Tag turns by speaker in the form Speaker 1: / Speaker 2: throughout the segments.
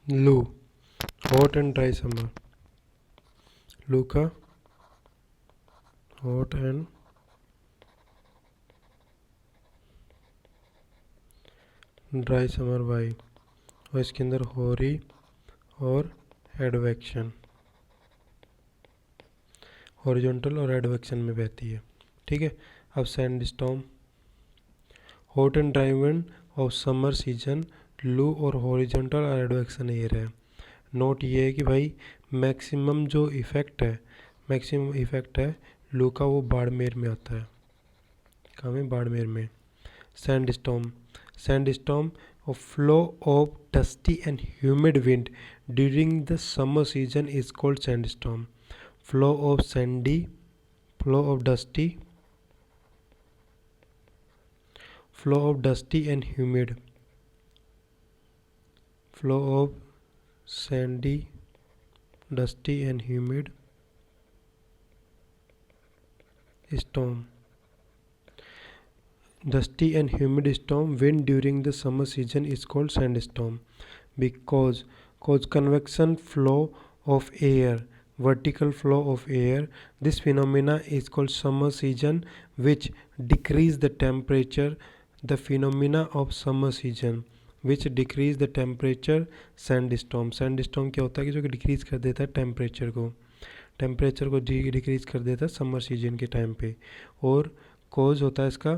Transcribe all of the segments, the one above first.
Speaker 1: लू, hot and dry summer. लू का हॉट एंड ड्राई समर वाई, और इसके अंदर होरी और एडवेक्शन, हॉरिजॉन्टल और एडवेक्शन में बहती है। ठीक है। अब sand storm, hot and dry wind of summer season, लू और हॉरिजॉन्टल और एडवेक्शन एयर है। नोट ये है कि भाई मैक्सिमम इफेक्ट है लू का, वो बाड़मेर में आता है। कहाँ में? बाड़मेर में। सैंड स्टॉर्म और flow of dusty and humid wind during the summer season is called sand storm. Flow of Sandy, flow of dusty, flow of dusty and humid, flow of Sandy, dusty and humid storm, dusty and humid storm wind during the summer season is called sandstorm because cause convection flow of air, vertical flow of air. This phenomena is called summer season, which decrease the temperature. The phenomena of summer season which decrease the temperature, sandstorm क्या होता है कि जो कि decrease कर देता है temperature को डिक्रीज कर देता है समर सीजन के टाइम पे, और कॉज होता है इसका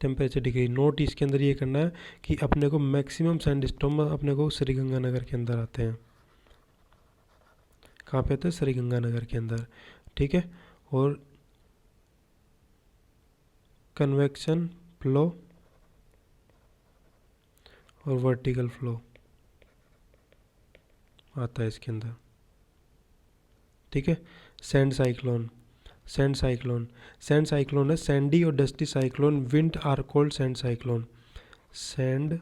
Speaker 1: टेम्परेचर डिक्रीज। नोट इसके अंदर ये करना है कि अपने को मैक्सिमम सैंडस्टॉर्म अपने को श्रीगंगानगर के अंदर आते हैं। कहाँ पे आते हैं? श्रीगंगानगर के अंदर। ठीक है। और कन्वेक्शन फ्लो और वर्टिकल फ्लो आता है इसके अंदर। ठीक है। सैंड साइक्लोन है सैंडी और dusty cyclone, wind are called sand cyclone. Sand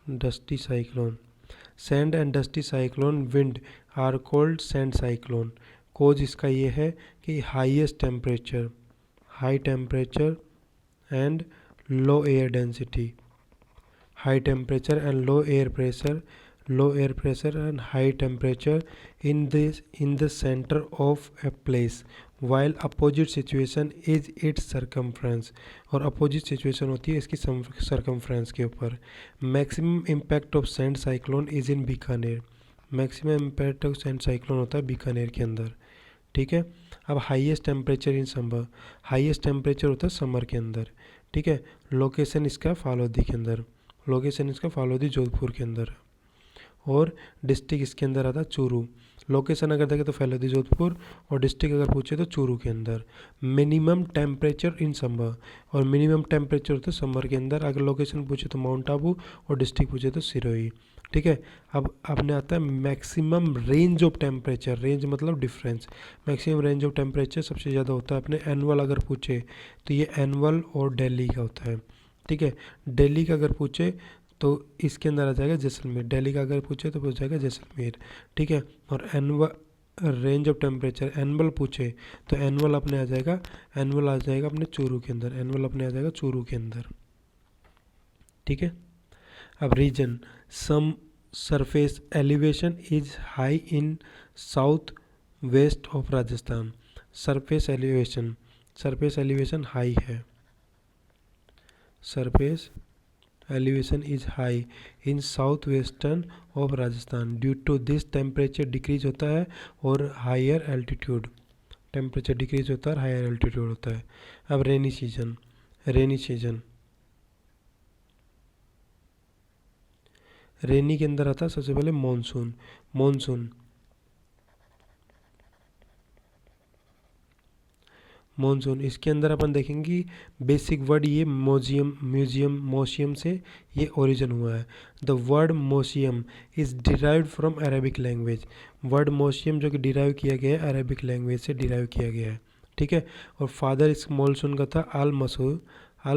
Speaker 1: dusty cyclone, sand and dusty cyclone wind are called sand cyclone. Cause इसका ये है कि high temperature and low air density, high temperature and low air pressure and high temperature in the center of a place, while opposite situation is its circumference, और opposite situation होती है इसकी circumference के ऊपर। maximum impact of sand cyclone is in Bikaner, maximum impact of sand cyclone होता है बीकानेर के अंदर। ठीक है। अब highest temperature in summer, highest temperature होता है समर के अंदर। ठीक है। लोकेशन इसका फालोदी के अंदर, लोकेशन इसका फालोदी जोधपुर के अंदर, और डिस्ट्रिक्ट इसके अंदर आता है चूरू। लोकेशन अगर देखें तो फालोदी जोधपुर, और डिस्ट्रिक्ट अगर पूछे तो चूरू के अंदर। मिनिमम टेम्परेचर इन समर, और मिनिमम टेम्परेचर होता है समर के अंदर। अगर लोकेशन पूछे तो माउंट आबू, और डिस्ट्रिक्ट पूछे तो सिरोही। ठीक है। अब आपने आता है maximum range of temperature, range मतलब difference. Maximum range of temperature सबसे ज़्यादा होता है अपने एनुअल अगर पूछे तो ये एनुअल और दिल्ली का होता है। ठीक है। दिल्ली का अगर पूछे तो इसके अंदर आ जाएगा जैसलमेर, दिल्ली का अगर पूछे तो पूछ जाएगा जैसलमेर। ठीक है। और annual range of temperature annual पूछे तो एनुअल अपने आ जाएगा अपने चूरू के अंदर, एनुअल अपने आ जाएगा चूरू के अंदर। ठीक है। अब region, some surface elevation is high in south west of Rajasthan. Surface elevation high है, surface elevation is high in southwestern of Rajasthan. Due to this temperature decrease होता है और हायर एल्टीट्यूड, टेम्परेचर डिक्रीज होता है और हायर एल्टीट्यूड होता है। अब रेनी सीजन, रेनी के अंदर आता है सबसे पहले मॉनसून। इसके अंदर अपन देखेंगे बेसिक वर्ड ये मोशियम से ये ओरिजिन हुआ है। द वर्ड मोशियम is derived from Arabic language. Word मोशियम जो कि डिराइव किया गया है अरेबिक लैंग्वेज से डिराइव किया गया है। ठीक है। और फादर इस मॉनसून का था अल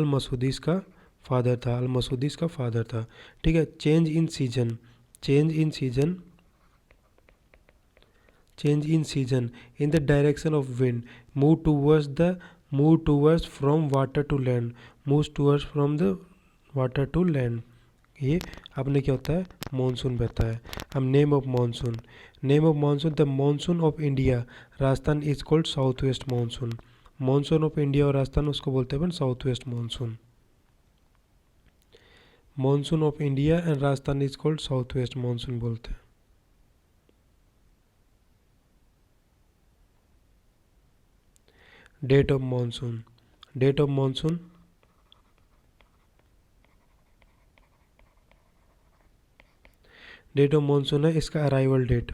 Speaker 1: मसूदी इसका फादर था। ठीक है। Change in season in the direction of wind move towards the move towards from water to land, move towards from the water to land, ये अपने क्या होता है, मानसून बहता है। अब name of monsoon, name of monsoon, the monsoon of India Rajasthan is called south west monsoon, monsoon of India और राजस्थान उसको बोलते हैं अपन south west monsoon, monsoon of India and Rajasthan is called south west monsoon बोलते हैं। Date of monsoon, date of monsoon, date of monsoon है इसका arrival date,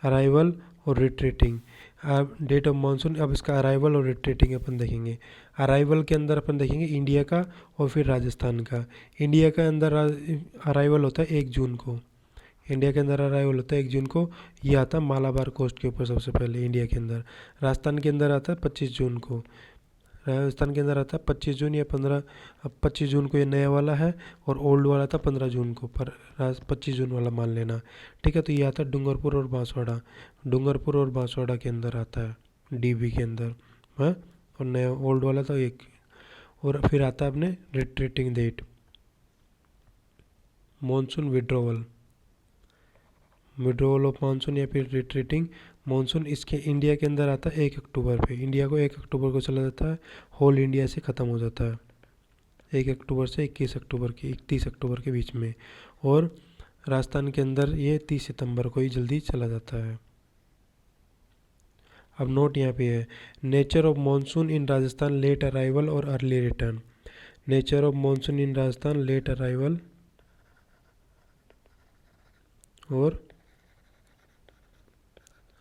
Speaker 1: arrival और रिट्रीटिंग। अब डेट ऑफ मानसून, अब इसका अराइवल और रिट्रीटिंग अपन देखेंगे। अराइवल के अंदर अपन देखेंगे इंडिया का और फिर राजस्थान का। इंडिया के अंदर अराइवल होता है 1 जून को, इंडिया के अंदर अराइवल होता है 1 जून को, ये आता है मालाबार कोस्ट के ऊपर सबसे पहले इंडिया के अंदर। राजस्थान के अंदर आता है 25 जून को, राजस्थान के अंदर आता है 25 जून या 15, अब 25 जून को ये नया वाला है और ओल्ड वाला था 15 जून को, पर 25 जून वाला मान लेना। ठीक है, तो ये आता है डूंगरपुर और बांसवाड़ा, डूंगरपुर और बांसवाड़ा के अंदर आता है डीबी के अंदर, हाँ, और नया ओल्ड वाला तो एक। और फिर आता है अपने retreating date, monsoon withdrawal, withdrawal of monsoon या फिर रिट्रीटिंग मानसून, इसके इंडिया के अंदर आता है 1 अक्टूबर पे, इंडिया को 1 अक्टूबर को चला जाता है, होल इंडिया से ख़त्म हो जाता है 1 अक्टूबर से 21 अक्टूबर के 31 अक्टूबर के बीच में। और राजस्थान के अंदर ये 30 सितंबर को ही जल्दी चला जाता है। अब नोट यहाँ पे है, nature of monsoon in Rajasthan late arrival और early return, nature of monsoon in Rajasthan late arrival और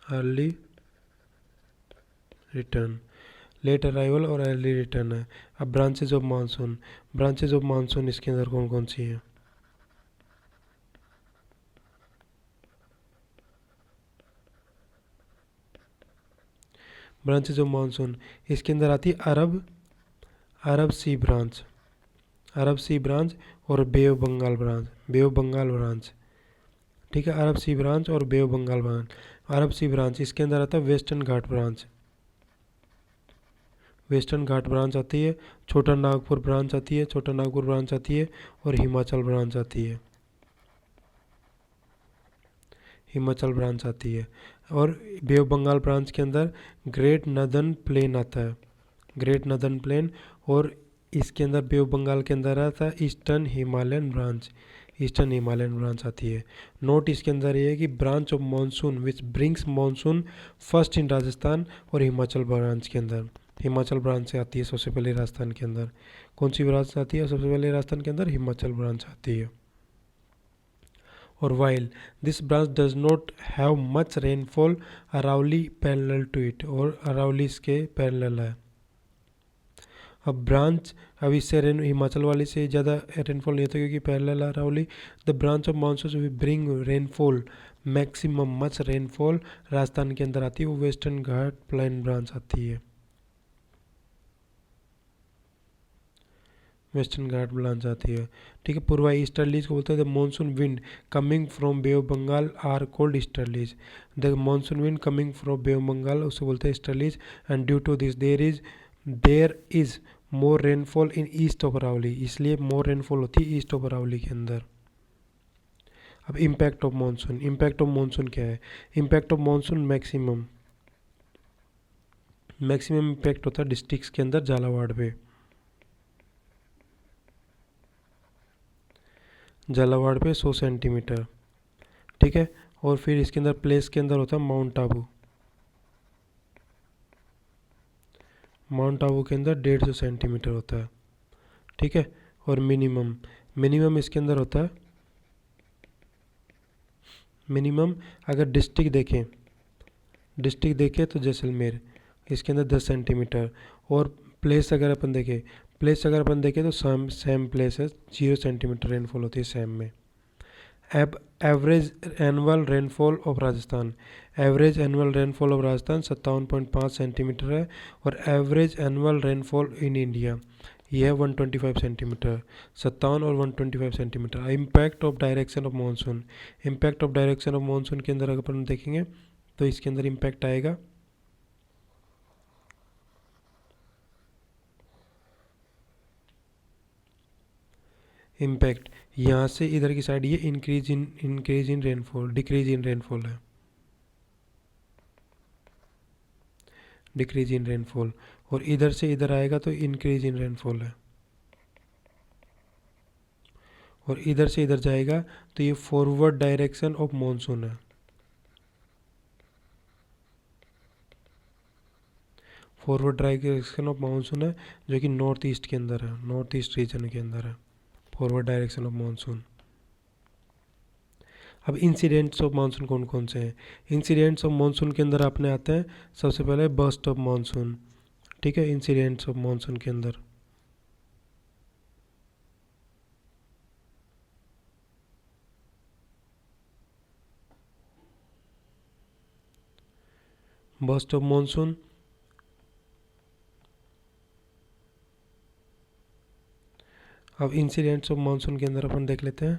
Speaker 1: अर्ली रिटर्न, लेट अराइवल और अर्ली रिटर्न है। अब branches of monsoon, branches of monsoon इसके अंदर कौन कौन सी हैं, ब्रांचेज ऑफ मानसून इसके अंदर आती है अरब, अरब sea branch, Arab sea branch और bay of Bengal branch, bay of Bengal branch. ठीक है, अरब सी ब्रांच और bay of Bengal branch. Arab sea branch इसके अंदर आता है western ghat branch, western ghat branch आती है, छोटा नागपुर ब्रांच आती है, छोटा नागपुर ब्रांच आती है और हिमाचल ब्रांच आती है, हिमाचल ब्रांच आती है। और बे ऑफ बंगाल ब्रांच के अंदर ग्रेट नदर्न प्लेन आता है, ग्रेट नदर्न प्लेन। और इसके अंदर बे ऑफ बंगाल के अंदर आता है eastern Himalayan branch, eastern Himalayan branch आती है। नोट इसके अंदर ये है कि branch of monsoon which brings monsoon first in Rajasthan और हिमाचल ब्रांच के अंदर, हिमाचल ब्रांच से आती है सबसे पहले राजस्थान के अंदर। कौन सी ब्रांच आती है सबसे पहले राजस्थान के अंदर, हिमाचल ब्रांच आती है। और while this branch does not have much rainfall Aravalli parallel to it, और अरावली इसके पैरेलल है। अब ब्रांच, अब इससे हिमाचल वाले से ज़्यादा रेनफॉल नहीं होता क्योंकि parallel Aravalli. The branch of monsoon will bring rainfall maximum much rainfall Rajasthan के अंदर आती है, वो वेस्टर्न घाट प्लेन ब्रांच आती है, वेस्टर्न घाट ब्रांच आती है। ठीक है, पूर्वा ईस्टर्लीज को बोलते हैं the monsoon wind coming from bay of Bengal are called easterlies, the monsoon wind coming from bay of Bengal उसे बोलते हैं easterlies. And due to this there is more rainfall in east of Aravalli, इसलिए मोर रेनफॉल होती है east of Aravalli के अंदर। अब impact of monsoon, impact of monsoon क्या है, impact of monsoon maximum, maximum impact होता है डिस्ट्रिक्ट्स के अंदर झालावाड़ पे, झालावाड़ पे 100 सेंटीमीटर। ठीक है, और फिर इसके अंदर प्लेस के अंदर होता है माउंट आबू, माउंट आबू के अंदर 150 सेंटीमीटर होता है। ठीक है, और मिनिमम, मिनिमम इसके अंदर होता है, मिनिमम अगर डिस्ट्रिक्ट देखें, डिस्ट्रिक्ट देखें तो जैसलमेर इसके अंदर 10 सेंटीमीटर। और प्लेस अगर अपन देखें, प्लेस अगर अपन देखें तो सेम प्लेस है, 0 सेंटीमीटर रेनफॉल होती है सेम में। Average annual rainfall of Rajasthan, average annual rainfall of Rajasthan 57.5 centimetre है। और average annual rainfall in India ये है 125 सेंटीमीटर, 57 और 125 centimetre. Impact of direction of monsoon, impact of direction of monsoon के अंदर अगर अपन देखेंगे तो इसके अंदर इम्पैक्ट आएगा इम्पैक्ट यहाँ से इधर की साइड ये increase in rainfall, decrease in rainfall है, डिक्रीज इन रेनफॉल। और इधर से इधर आएगा तो इंक्रीज इन रेनफॉल है, और इधर से इधर जाएगा तो ये फॉरवर्ड डायरेक्शन ऑफ मॉनसून है, फॉरवर्ड डायरेक्शन ऑफ मानसून है, जो कि नॉर्थ ईस्ट के अंदर है, नॉर्थ ईस्ट रीजन के अंदर है फॉरवर्ड डायरेक्शन ऑफ मानसून। अब इंसिडेंट्स ऑफ मानसून कौन कौन से हैं? इंसिडेंट्स ऑफ मानसून के अंदर अपने आते हैं सबसे पहले बर्स्ट ऑफ मानसून, ठीक है, इंसिडेंट्स ऑफ मानसून के अंदर बर्स्ट ऑफ मानसून, अब इंसिडेंट्स ऑफ मानसून के अंदर अपन देख लेते हैं।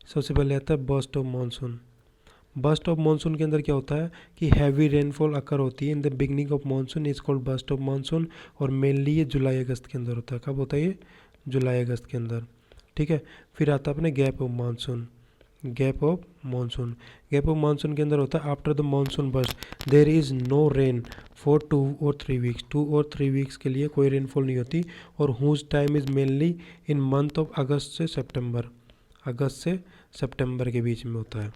Speaker 1: सबसे पहले आता है burst of monsoon. Burst of monsoon के अंदर क्या होता है कि हैवी रेनफॉल अकर होती है in the beginning of monsoon, is called burst of monsoon. और मेनली ये जुलाई अगस्त के अंदर होता है। कब होता है ये? जुलाई अगस्त के अंदर, ठीक है। फिर आता है अपने gap of monsoon. Gap of monsoon, gap of monsoon के अंदर होता है after the monsoon burst there is no rain for 2 और 3 वीक्स, 2 और 3 वीक्स के लिए कोई रेनफॉल नहीं होती। और whose time is mainly in month of August से सितंबर, अगस्त से सितंबर के बीच में होता है,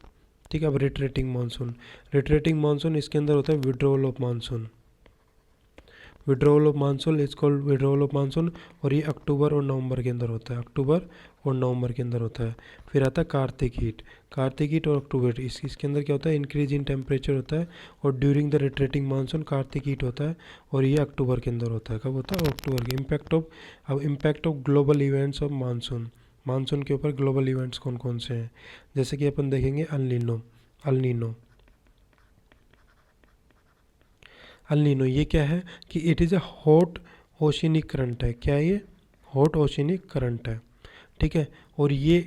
Speaker 1: ठीक है। अब रिट्रेटिंग मानसून, रिट्रेटिंग मानसून इसके अंदर होता है withdrawal of monsoon, withdrawal of monsoon is called withdrawal of monsoon. और ये अक्टूबर और नवंबर के अंदर होता है, अक्टूबर और नवंबर के अंदर होता है। फिर आता है कार्तिक हीट, कार्तिक हीट और अक्टूबर, इसके अंदर क्या होता है? इंक्रीज इन टेम्परेचर होता है। और during the retreating monsoon Kartik heat होता है, और ये अक्टूबर के अंदर होता है। कब होता है? अक्टूबर के। इम्पैक्ट ऑफ, अब impact of global events of monsoon, monsoon के ऊपर ग्लोबल इवेंट्स कौन कौन से हैं? जैसे कि अपन देखेंगे El Nino, El Nino, El Nino ये क्या है कि it is a hot oceanic current है। क्या है ये? हॉट ओशिनिक करंट है, ठीक है। और ये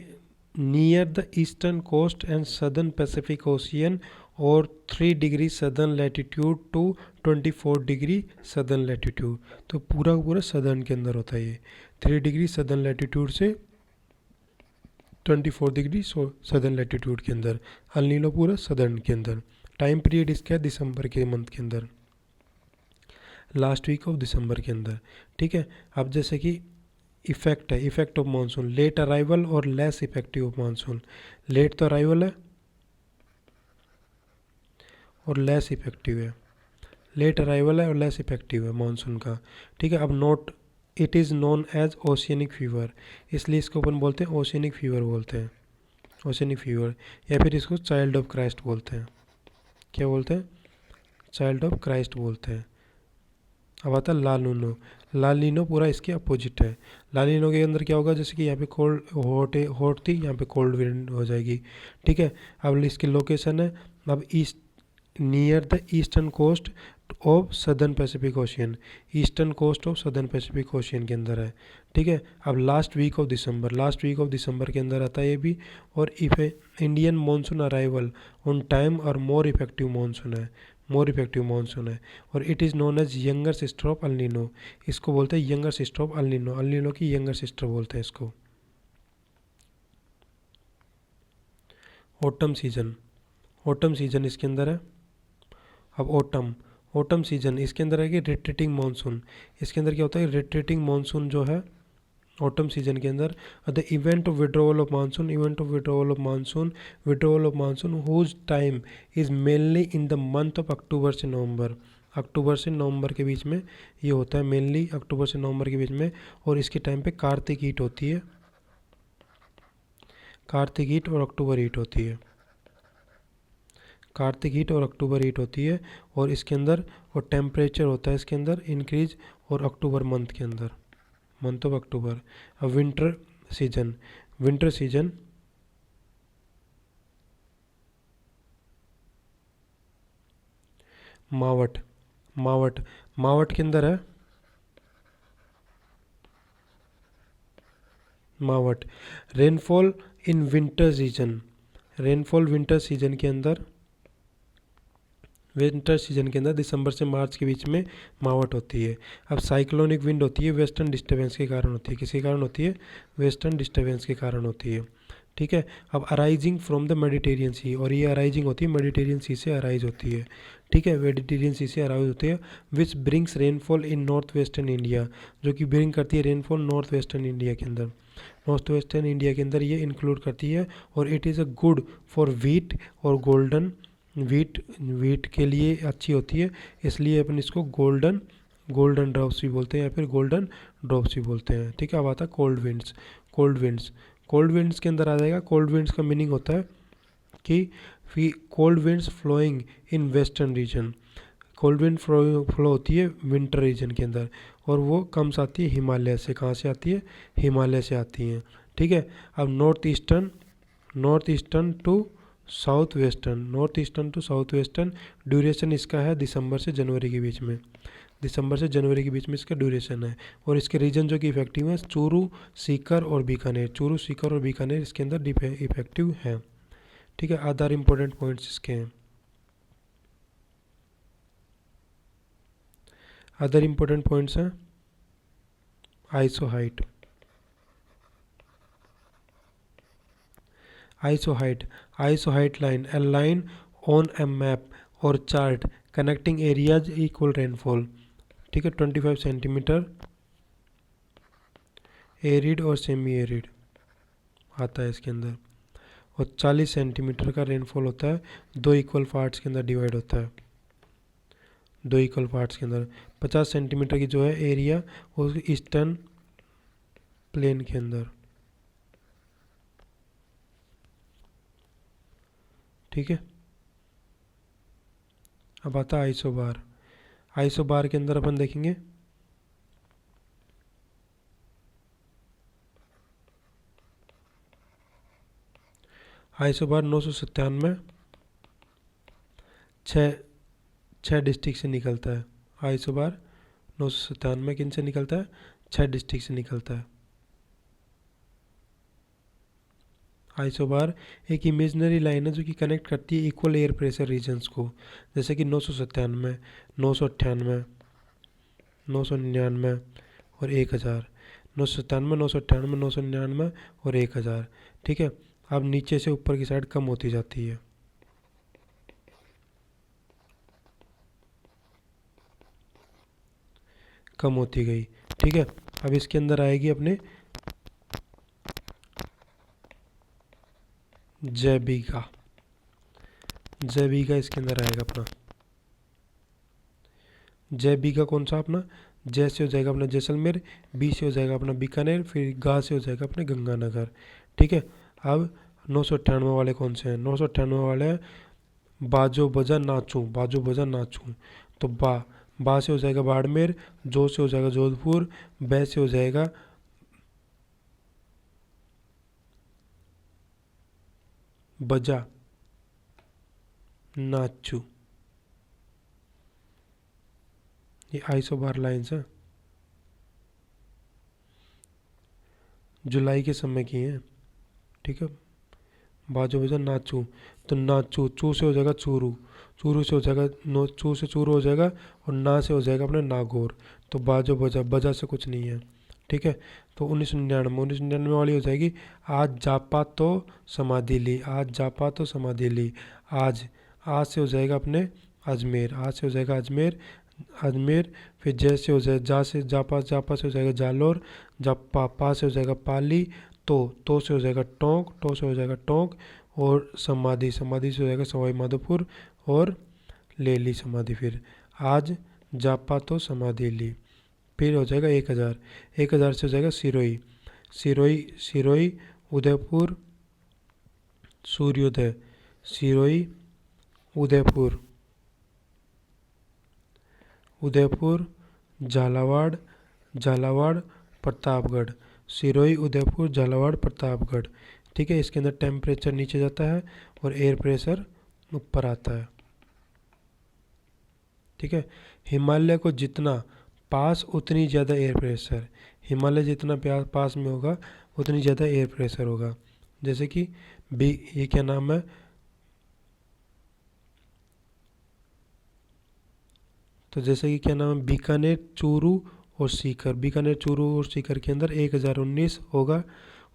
Speaker 1: near the eastern coast and southern Pacific Ocean और 3 degree southern latitude to 24 degree southern latitude, तो पूरा पूरा सदर्न के अंदर होता है ये। 3 डिग्री सदर्न लैटिट्यूड से 24 डिग्री सदर्न लैटिट्यूड के अंदर अल नीनो पूरा सदर्न के अंदर। टाइम पीरियड इसका है दिसंबर के मंथ के अंदर, लास्ट वीक ऑफ दिसंबर के अंदर, ठीक है। अब जैसे कि इफेक्ट है, effect of monsoon, late arrival और less effective of monsoon. Late तो अराइवल है और लेस इफेक्टिव है, लेट अराइवल है और लेस इफेक्टिव है मानसून का, ठीक है। अब note, it is known as oceanic fever, इसलिए इसको अपन बोलते हैं ओशियनिक फीवर बोलते हैं, ओशियनिक फीवर। या फिर इसको चाइल्ड ऑफ क्राइस्ट बोलते हैं। क्या बोलते हैं? चाइल्ड ऑफ क्राइस्ट बोलते हैं। अब आता है लालूनो, लालिनो पूरा इसके अपोजिट है। लालिनो के अंदर क्या होगा? जैसे कि यहाँ पे कोल्ड हॉट थी, यहाँ पे कोल्ड विंड हो जाएगी, ठीक है। अब इसकी लोकेशन है अब east, near the eastern coast of southern Pacific Ocean, eastern coast of southern Pacific Ocean के अंदर है, ठीक है। अब last week of December, last week of December के अंदर आता है ये भी। और if Indian monsoon arrival on time और मोर इफेक्टिव मानसून है, मोर इफेक्टिव मानसून है। और it is known as younger sister of El Nino, इसको बोलते हैं younger sister of El Nino, El Nino की यंगर सिस्टर बोलते हैं इसको। ऑटम सीजन, ऑटम सीजन इसके अंदर है। अब ऑटम, ऑटम सीजन इसके अंदर है कि रिट्रीटिंग मानसून, इसके अंदर क्या होता है? रिट्रीटिंग मानसून जो है ऑटम सीजन के अंदर, the event of withdrawal of monsoon, event of withdrawal of monsoon, withdrawal of monsoon whose time is mainly in the month of October से नवंबर, अक्टूबर से नवंबर के बीच में ये होता है, मेनली अक्टूबर से नवंबर के बीच में। और इसके टाइम पे कार्तिक हीट होती है, कार्तिक हीट और अक्टूबर हीट होती है, कार्तिक हीट और अक्टूबर हीट होती है। और इसके अंदर और टेम्परेचर होता है इसके अंदर इंक्रीज, और अक्टूबर मंथ के अंदर, मंथ ऑफ अक्टूबर। अब विंटर सीजन, विंटर सीजन मावट, मावट, मावट के अंदर है मावट। Rainfall in winter season, rainfall winter season के अंदर विंटर सीजन के अंदर दिसंबर से मार्च के बीच में मावट होती है। अब साइक्लोनिक विंड होती है वेस्टर्न डिस्टर्बेंस के कारण होती है। किसके कारण होती है? वेस्टर्न डिस्टर्बेंस के कारण होती है। ठीक है। अब अराइजिंग फ्रॉम द मेडिटेरियन सी, और ये अराइजिंग होती है मेडिटेरियन सी से अराइज होती है। ठीक है, मेडिटेरियन सी से अराइज होती है। Which brings rainfall in north western India, जो कि ब्रिंग करती है रेनफॉल नॉर्थ वेस्टर्न इंडिया के अंदर। नॉर्थ वेस्टर्न इंडिया के अंदर ये इंक्लूड करती है। और it is a good for wheat और गोल्डन वीट के लिए अच्छी होती है, इसलिए अपन इसको गोल्डन ड्रॉप्स भी बोलते हैं या फिर गोल्डन ड्रॉप्स भी बोलते हैं। ठीक है। अब आता है कोल्ड विंड्स। कोल्ड विंड्स के अंदर आ जाएगा। कोल्ड विंड्स का मीनिंग होता है कि cold winds flowing in western region. Cold wind flow होती है विंटर रीजन के अंदर, और वो कम से आती है हिमालय से। कहाँ से आती है? हिमालय से आती हैं। ठीक है। अब north eastern to south western duration इसका है दिसंबर से जनवरी के बीच में। इसका ड्यूरेशन है। और इसके रीजन जो कि इफेक्टिव है चूरू, सीकर और बीकानेर इसके अंदर इफेक्टिव है। ठीक है। अदर इंपॉर्टेंट पॉइंट्स इसके हैं। अदर इंपॉर्टेंट पॉइंट्स हैं iso height line, a line on a map or chart connecting areas equal rainfall। ठीक है। 25 सेंटीमीटर एरिड और सेमी एरिड आता है इसके अंदर, और 40 सेंटीमीटर का रेनफॉल होता है। 2 इक्वल पार्ट्स के अंदर डिवाइड होता है। 50 सेंटीमीटर की जो है एरिया वो ईस्टर्न प्लेन के अंदर। ठीक है। अब आता है आइसोबार के अंदर अपन देखेंगे आइसोबार 997 छः डिस्ट्रिक्ट से निकलता है। आइसोबार 997 किन से निकलता है? 6 डिस्ट्रिक्ट से निकलता है। आइसोबार एक इमेजनरी लाइन है जो कि कनेक्ट करती है इक्वल एयर प्रेशर रीजन्स को, जैसे कि 997, 998, 999 और 1000। 997, 998, 999 और 1000। ठीक है। अब नीचे से ऊपर की साइड कम होती जाती है। कम होती गई। ठीक है। अब इसके अंदर आएगी अपने जय बीघा इसके अंदर आएगा अपना। जय बीघा कौन सा अपना? जय से हो जाएगा अपना जैसलमेर, बी से हो जाएगा अपना बीकानेर, फिर गा से हो जाएगा अपने गंगानगर। ठीक है। अब 998 वाले कौन से हैं? 998 वाले हैं बाजो बजा नाचूं। तो बा से हो जाएगा बाड़मेर, जो से हो जाएगा जोधपुर, बै से हो जाएगा बजा नाचू। ये आइसोबार लाइन्स हैं, जुलाई के समय की हैं। ठीक है। बाजो बजा नाचू, तो नाचू चू से हो जाएगा चूरू से हो जाएगा चू से चूरू हो जाएगा, और ना से हो जाएगा अपने नागौर। तो बाजो बजा से कुछ नहीं है। ठीक है। तो 1999 वाली हो जाएगी आज जापा तो समाधि ली। आज से हो जाएगा अपने अजमेर। फिर जैसे हो जाए जा से जापा से हो जाएगा जालोर, जापा पा से हो जाएगा पाली, तो से हो जाएगा टोंक, और समाधि से हो जाएगा सवाई माधोपुर, और ले ली समाधि। फिर आज जापा तो समाधि ली। फिर हो जाएगा 1000 से हो जाएगा सिरोई उदयपुर सूर्योदय, उदयपुर झालावाड़ प्रतापगढ़, प्रतापगढ़। ठीक है। इसके अंदर टेम्परेचर नीचे जाता है और एयर प्रेशर ऊपर आता है। ठीक है। हिमालय को जितना पास उतनी ज़्यादा एयर प्रेशर, हिमालय जितना पास में होगा उतनी ज़्यादा एयर प्रेशर होगा। जैसे कि ये क्या नाम है? तो जैसे कि क्या नाम है, बीकानेर, चूरू और सीकर। बीकानेर, चूरू और सीकर के अंदर 1019 होगा,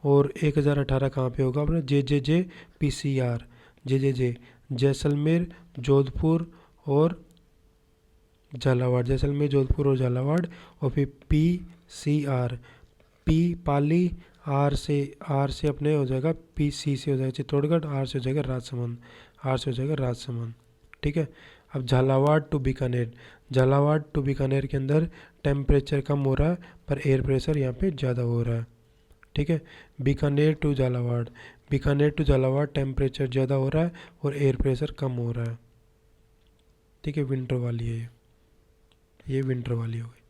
Speaker 1: और 1018 कहाँ पे होगा अपना, JJJ PCR, JJJ Jaisalmer, Jodhpur और झालावाड़, जैसलमेर, जोधपुर और झालावाड़। और फिर PCR, पी पाली, आर से अपने हो जाएगा, PC से हो जाएगा चित्तौड़गढ़, आर से हो जाएगा राजसमंद, आर से हो जाएगा राजसमंद। ठीक है। अब झालावाड़ टू बीकानेर, झालावाड़ टू बीकानेर के अंदर टेम्परेचर कम हो रहा है पर एयर प्रेशर यहाँ पे ज़्यादा हो रहा है। ठीक है। Bikaner to Jhalawar, Bikaner to Jhalawar temperature ज़्यादा हो रहा है और एयर प्रेशर कम हो रहा है। ठीक है, विंटर वाली है ये विंटर वाली हो गई।